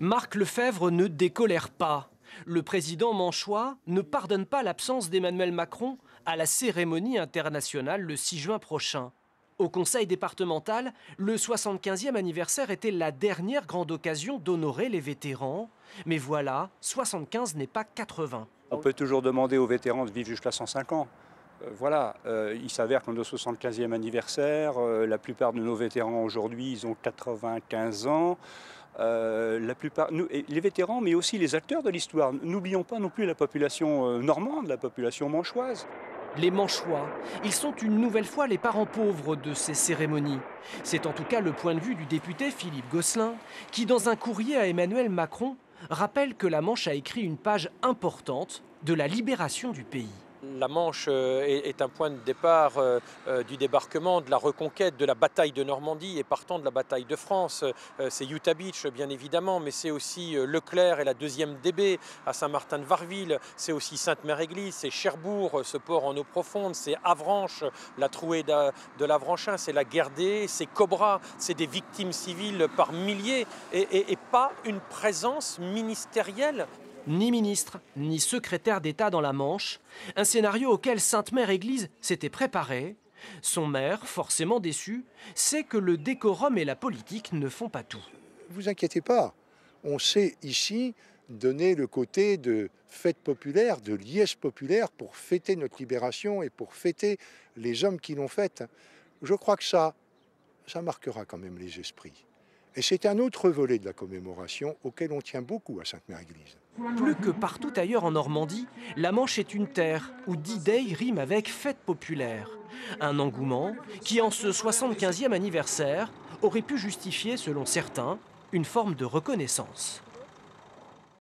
Marc Lefebvre ne décolère pas. Le président manchois ne pardonne pas l'absence d'Emmanuel Macron à la cérémonie internationale le 6 juin prochain. Au conseil départemental, le 75e anniversaire était la dernière grande occasion d'honorer les vétérans. Mais voilà, 75 n'est pas 80. On peut toujours demander aux vétérans de vivre jusqu'à 105 ans. Il s'avère qu'en notre 75e anniversaire, la plupart de nos vétérans aujourd'hui, ils ont 95 ans. Les vétérans, mais aussi les acteurs de l'histoire. N'oublions pas non plus la population normande, la population manchoise. Les Manchois, ils sont une nouvelle fois les parents pauvres de ces cérémonies. C'est en tout cas le point de vue du député Philippe Gosselin, qui dans un courrier à Emmanuel Macron rappelle que la Manche a écrit une page importante de la libération du pays. La Manche est un point de départ du débarquement, de la reconquête, de la bataille de Normandie et partant de la bataille de France. C'est Utah Beach, bien évidemment, mais c'est aussi Leclerc et la 2e DB à Saint-Martin-de-Varreville. C'est aussi Sainte-Mère-Église, c'est Cherbourg, ce port en eau profonde, c'est Avranches, la trouée de l'Avranchin, c'est la Guerdée, c'est Cobra, c'est des victimes civiles par milliers et pas une présence ministérielle. Ni ministre, ni secrétaire d'État dans la Manche, un scénario auquel Sainte-Mère-Église s'était préparée. Son maire, forcément déçu, sait que le décorum et la politique ne font pas tout. Ne vous inquiétez pas, on sait ici donner le côté de fête populaire, de liesse populaire pour fêter notre libération et pour fêter les hommes qui l'ont faite. Je crois que ça marquera quand même les esprits. Et c'est un autre volet de la commémoration auquel on tient beaucoup à Sainte-Mère-Église. Plus que partout ailleurs en Normandie, la Manche est une terre où D-Day rime avec fête populaire. Un engouement qui, en ce 75e anniversaire, aurait pu justifier, selon certains, une forme de reconnaissance.